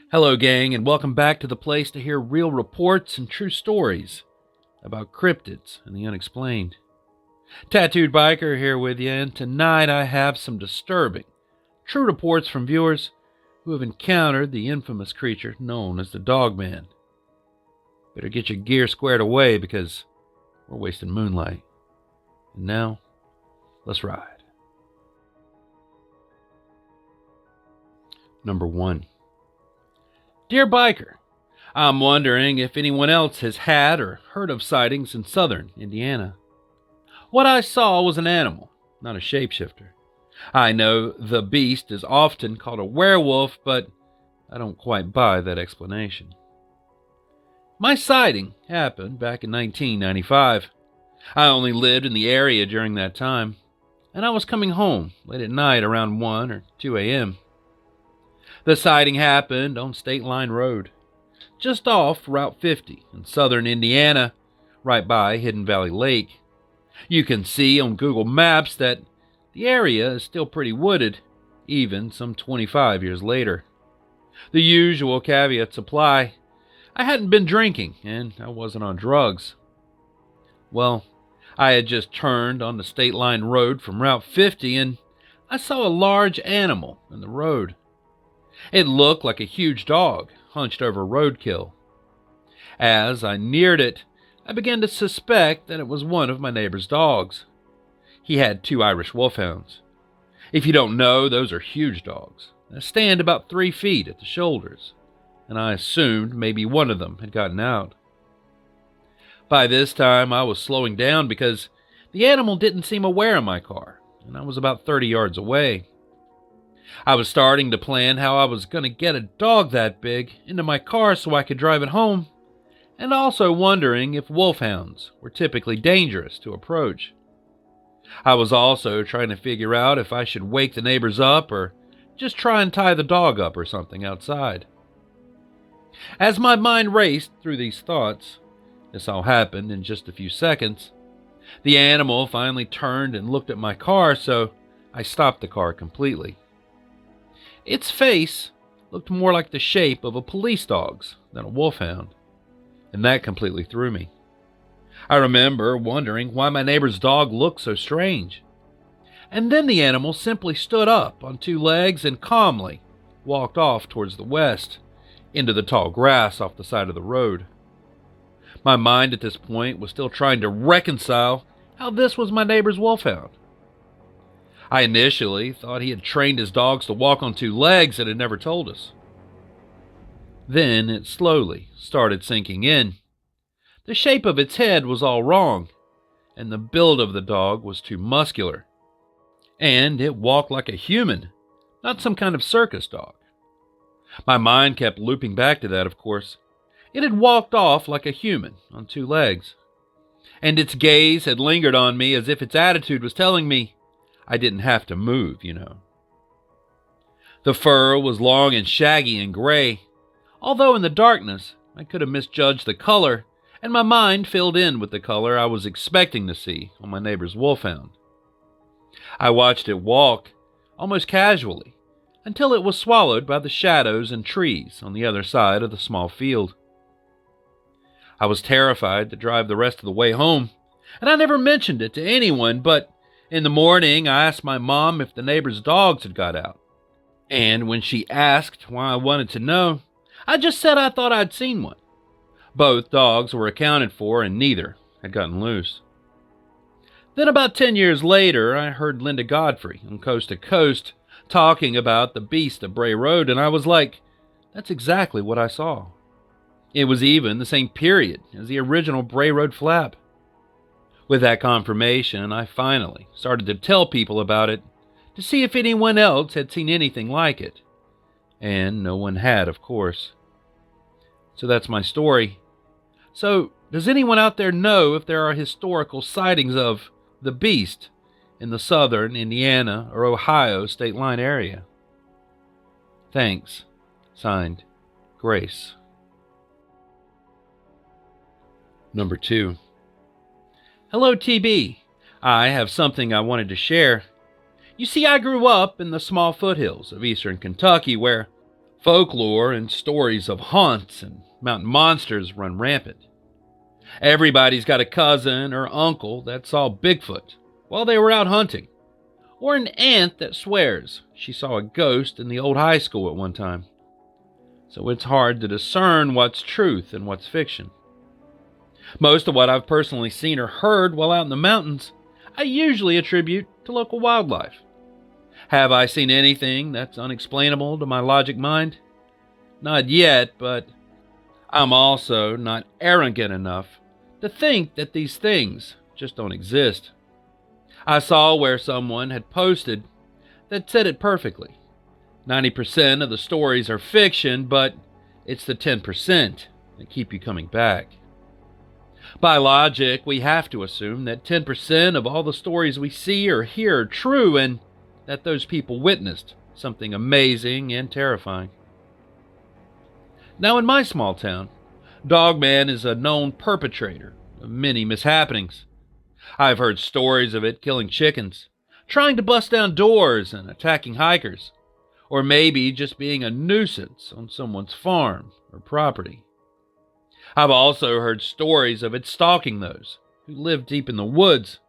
Hello, gang, and welcome back to the place to hear real reports and true stories about cryptids and the unexplained. Tattooed Biker here with you, and tonight I have some disturbing, true reports from viewers who have encountered the infamous creature known as the Dogman. Better get your gear squared away because we're wasting moonlight. And now, let's ride. Number 1. Dear Biker, I'm wondering if anyone else has had or heard of sightings in southern Indiana. What I saw was an animal, not a shapeshifter. I know the beast is often called a werewolf, but I don't quite buy that explanation. My sighting happened back in 1995. I only lived in the area during that time, and I was coming home late at night around 1 or 2 a.m. The sighting happened on State Line Road, just off Route 50 in southern Indiana, right by Hidden Valley Lake. You can see on Google Maps that the area is still pretty wooded, even some 25 years later. The usual caveats apply. I hadn't been drinking, and I wasn't on drugs. Well, I had just turned on the State Line Road from Route 50, and I saw a large animal in the road. It looked like a huge dog, hunched over roadkill. As I neared it, I began to suspect that it was one of my neighbor's dogs. He had 2 Irish wolfhounds. If you don't know, those are huge dogs. They stand about 3 feet at the shoulders, and I assumed maybe one of them had gotten out. By this time, I was slowing down because the animal didn't seem aware of my car, and I was about 30 yards away. I was starting to plan how I was going to get a dog that big into my car so I could drive it home, and also wondering if wolfhounds were typically dangerous to approach. I was also trying to figure out if I should wake the neighbors up or just try and tie the dog up or something outside. As my mind raced through these thoughts, this all happened in just a few seconds. The animal finally turned and looked at my car, so I stopped the car completely. Its face looked more like the shape of a police dog's than a wolfhound, and that completely threw me. I remember wondering why my neighbor's dog looked so strange. And then the animal simply stood up on 2 legs and calmly walked off towards the west, into the tall grass off the side of the road. My mind at this point was still trying to reconcile how this was my neighbor's wolfhound. I initially thought he had trained his dogs to walk on 2 legs and had never told us. Then it slowly started sinking in. The shape of its head was all wrong, and the build of the dog was too muscular. And it walked like a human, not some kind of circus dog. My mind kept looping back to that, of course. It had walked off like a human on 2 legs, and its gaze had lingered on me as if its attitude was telling me I didn't have to move, The fur was long and shaggy and gray, although in the darkness I could have misjudged the color, and my mind filled in with the color I was expecting to see on my neighbor's wolfhound. I watched it walk, almost casually, until it was swallowed by the shadows and trees on the other side of the small field. I was terrified to drive the rest of the way home, and I never mentioned it to anyone, but in the morning, I asked my mom if the neighbor's dogs had got out. And when she asked why I wanted to know, I just said I thought I'd seen one. Both dogs were accounted for and neither had gotten loose. Then about 10 years later, I heard Linda Godfrey on Coast to Coast talking about the beast of Bray Road, and I was like, that's exactly what I saw. It was even the same period as the original Bray Road flap. With that confirmation, I finally started to tell people about it to see if anyone else had seen anything like it. And no one had, of course. So that's my story. So, does anyone out there know if there are historical sightings of the beast in the southern Indiana or Ohio state line area? Thanks. Signed, Grace. Number 2. Hello, TB. I have something I wanted to share. You see, I grew up in the small foothills of eastern Kentucky where Folklore and stories of haunts and mountain monsters run rampant. Everybody's got a cousin or uncle that saw Bigfoot while they were out hunting, or an aunt that swears she saw a ghost in the old high school at one time. So it's hard to discern what's truth and what's fiction. Most of what I've personally seen or heard while out in the mountains, I usually attribute to local wildlife. Have I seen anything that's unexplainable to my logic mind? Not yet, but I'm also not arrogant enough to think that these things just don't exist. I saw where someone had posted that said it perfectly. 90% of the stories are fiction, but it's the 10% that keep you coming back. By logic, we have to assume that 10% of all the stories we see or hear are true and that those people witnessed something amazing and terrifying. Now, in my small town, Dogman is a known perpetrator of many mishappenings. I've heard stories of it killing chickens, trying to bust down doors and attacking hikers, or maybe just being a nuisance on someone's farm or property. I've also heard stories of it stalking those who live deep in the woods,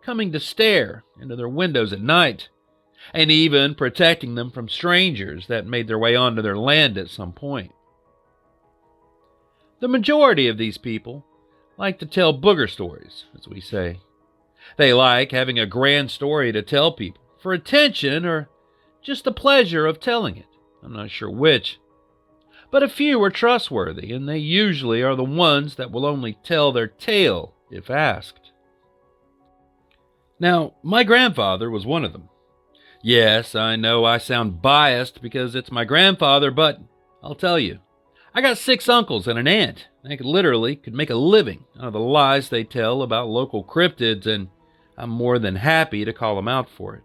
coming to stare into their windows at night, and even protecting them from strangers that made their way onto their land at some point. The majority of these people like to tell booger stories, as we say. They like having a grand story to tell people for attention or just the pleasure of telling it. I'm not sure which. But a few are trustworthy, and they usually are the ones that will only tell their tale if asked. Now, my grandfather was one of them. Yes, I know I sound biased because it's my grandfather, but I'll tell you, I got 6 uncles and an aunt. They could make a living out of the lies they tell about local cryptids, and I'm more than happy to call them out for it.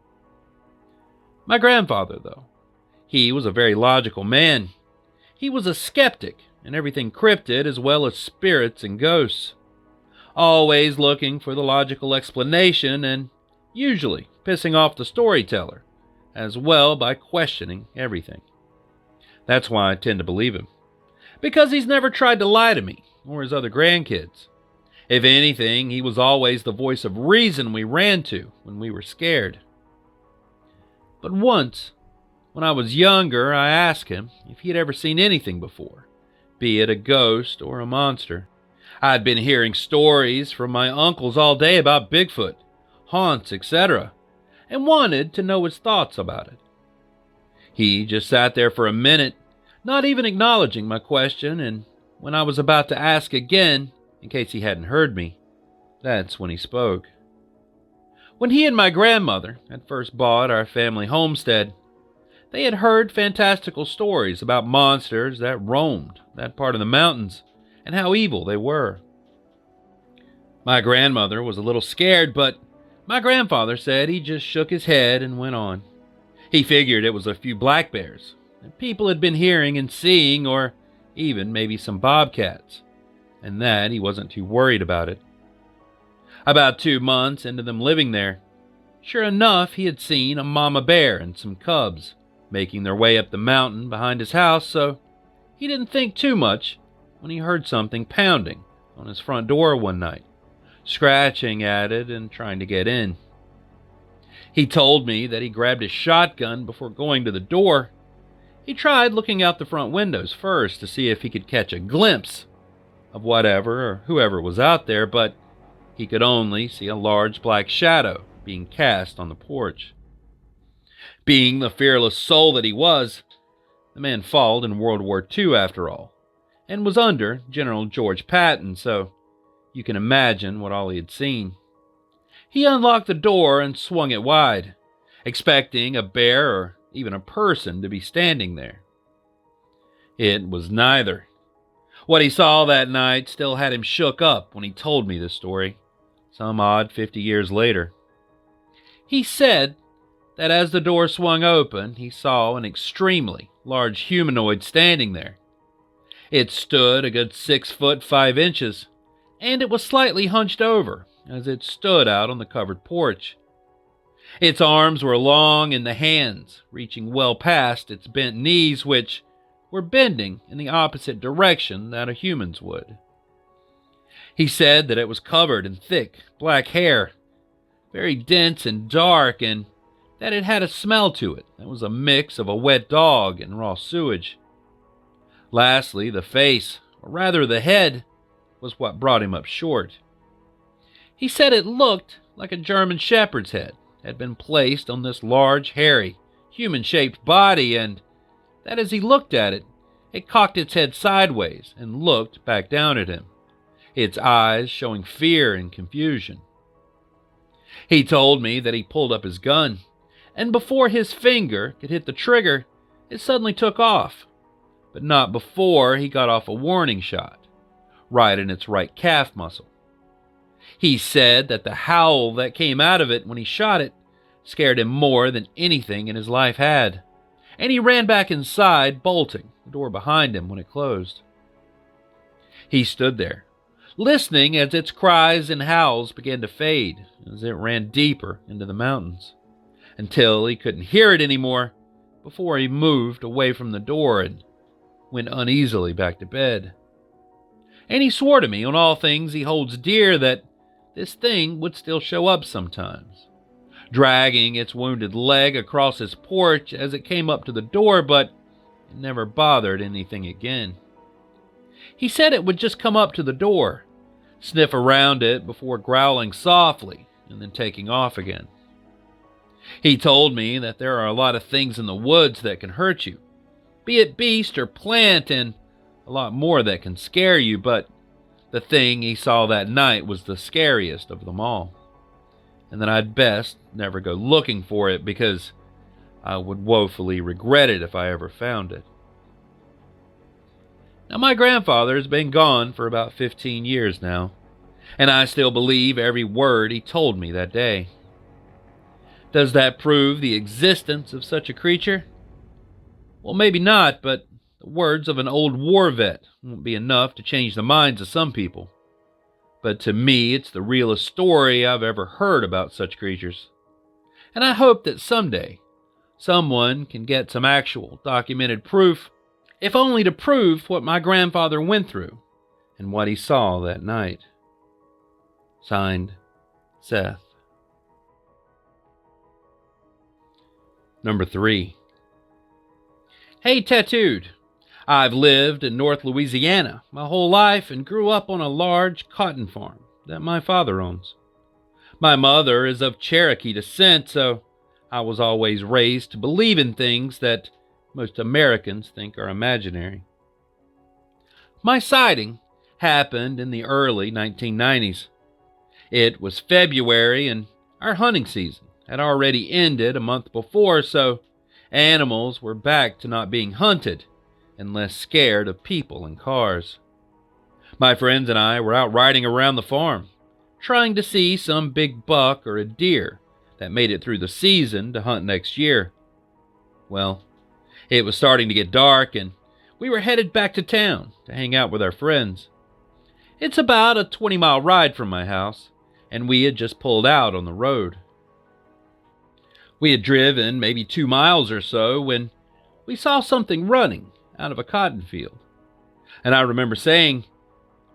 My grandfather, though, he was a very logical man. He was a skeptic in everything cryptid as well as spirits and ghosts, always looking for the logical explanation and usually pissing off the storyteller as well by questioning everything. That's why I tend to believe him, because he's never tried to lie to me or his other grandkids. If anything, he was always the voice of reason we ran to when we were scared. But once, when I was younger, I asked him if he had ever seen anything before, be it a ghost or a monster. I'd been hearing stories from my uncles all day about Bigfoot, haunts, etc., and wanted to know his thoughts about it. He just sat there for a minute, not even acknowledging my question, and when I was about to ask again, in case he hadn't heard me, that's when he spoke. When he and my grandmother had first bought our family homestead, they had heard fantastical stories about monsters that roamed that part of the mountains and how evil they were. My grandmother was a little scared, but my grandfather said he just shook his head and went on. He figured it was a few black bears that people had been hearing and seeing, or even maybe some bobcats, and that he wasn't too worried about it. About 2 months into them living there, sure enough, he had seen a mama bear and some cubs making their way up the mountain behind his house, so he didn't think too much when he heard something pounding on his front door one night, scratching at it and trying to get in. He told me that he grabbed his shotgun before going to the door. He tried looking out the front windows first to see if he could catch a glimpse of whatever or whoever was out there, but he could only see a large black shadow being cast on the porch. Being the fearless soul that he was, the man fought in World War II after all, and was under General George Patton, so you can imagine what all he had seen. He unlocked the door and swung it wide, expecting a bear or even a person to be standing there. It was neither. What he saw that night still had him shook up when he told me this story, some odd 50 years later. He said that as the door swung open, he saw an extremely large humanoid standing there. It stood a good 6 foot 5 inches, and it was slightly hunched over as it stood out on the covered porch. Its arms were long and the hands reaching well past its bent knees, which were bending in the opposite direction that a human's would. He said that it was covered in thick, black hair, very dense and dark, and that it had a smell to it that was a mix of a wet dog and raw sewage. Lastly, the face, or rather the head, was what brought him up short. He said it looked like a German shepherd's head had been placed on this large, hairy, human-shaped body, and that as he looked at it, it cocked its head sideways and looked back down at him, its eyes showing fear and confusion. He told me that he pulled up his gun, and before his finger could hit the trigger, it suddenly took off, but not before he got off a warning shot, right in its right calf muscle. He said that the howl that came out of it when he shot it scared him more than anything in his life had, and he ran back inside, bolting the door behind him when it closed. He stood there, listening as its cries and howls began to fade as it ran deeper into the mountains, until he couldn't hear it anymore before he moved away from the door and went uneasily back to bed. And he swore to me on all things he holds dear that this thing would still show up sometimes, dragging its wounded leg across his porch as it came up to the door, but it never bothered anything again. He said it would just come up to the door, sniff around it before growling softly and then taking off again. He told me that there are a lot of things in the woods that can hurt you, be it beast or plant, and a lot more that can scare you, but the thing he saw that night was the scariest of them all, and that I'd best never go looking for it because I would woefully regret it if I ever found it. Now, my grandfather has been gone for about 15 years now, and I still believe every word he told me that day. Does that prove the existence of such a creature? Well, maybe not, but the words of an old war vet won't be enough to change the minds of some people. But to me, it's the realest story I've ever heard about such creatures. And I hope that someday someone can get some actual documented proof, if only to prove what my grandfather went through and what he saw that night. Signed, Seth. Number 3. Hey, Tattooed. I've lived in North Louisiana my whole life and grew up on a large cotton farm that my father owns. My mother is of Cherokee descent, so I was always raised to believe in things that most Americans think are imaginary. My sighting happened in the early 1990s. It was February, and our hunting season had already ended a month before, so animals were back to not being hunted and less scared of people and cars. My friends and I were out riding around the farm, trying to see some big buck or a deer that made it through the season to hunt next year. Well, it was starting to get dark, and we were headed back to town to hang out with our friends. It's about a 20-mile ride from my house, and we had just pulled out on the road. We had driven maybe 2 miles or so when we saw something running out of a cotton field. And I remember saying,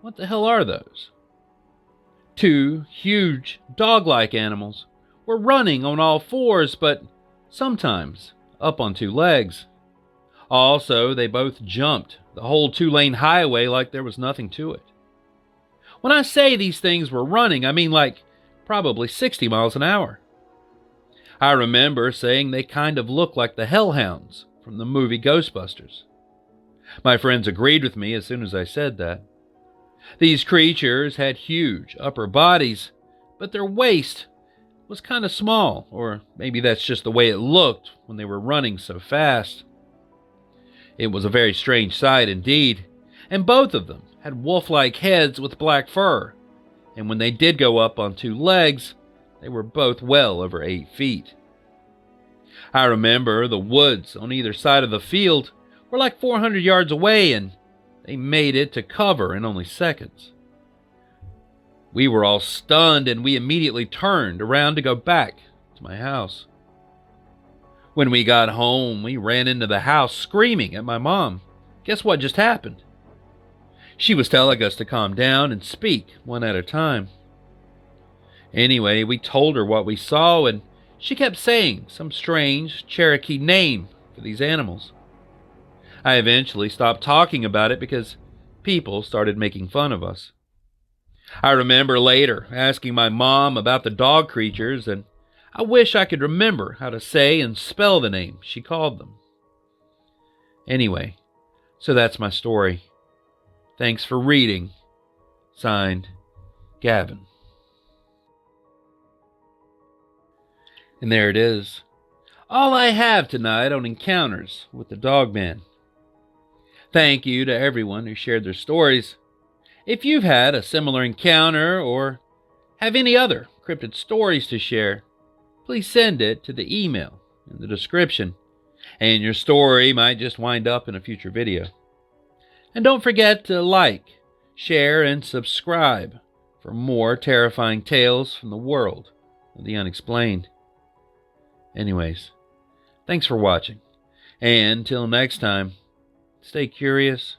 "What the hell are those?" 2 huge, dog-like animals were running on all fours, but sometimes up on 2 legs. Also, they both jumped the whole 2-lane highway like there was nothing to it. When I say these things were running, I mean like probably 60 miles an hour. I remember saying they kind of looked like the hellhounds from the movie Ghostbusters. My friends agreed with me as soon as I said that. These creatures had huge upper bodies, but their waist was kind of small, or maybe that's just the way it looked when they were running so fast. It was a very strange sight indeed, and both of them had wolf-like heads with black fur, and when they did go up on 2 legs, they were both well over 8 feet. I remember the woods on either side of the field were like 400 yards away, and they made it to cover in only seconds. We were all stunned, and we immediately turned around to go back to my house. When we got home, we ran into the house screaming at my mom, Guess what just happened? She was telling us to calm down and speak one at a time. Anyway, we told her what we saw, and she kept saying some strange Cherokee name for these animals. I eventually stopped talking about it because people started making fun of us. I remember later asking my mom about the dog creatures, and I wish I could remember how to say and spell the name she called them. Anyway, so that's my story. Thanks for reading. Signed, Gavin. And there it is. All I have tonight on Encounters with the Dogman. Thank you to everyone who shared their stories. If you've had a similar encounter or have any other cryptid stories to share, please send it to the email in the description, and your story might just wind up in a future video. And don't forget to like, share, and subscribe for more terrifying tales from the world of the unexplained. Anyways, thanks for watching, and until next time, stay curious,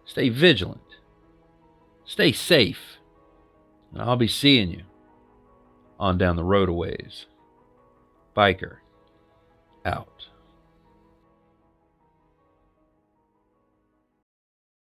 stay vigilant, stay safe, and I'll be seeing you on down the road a ways. Biker, out.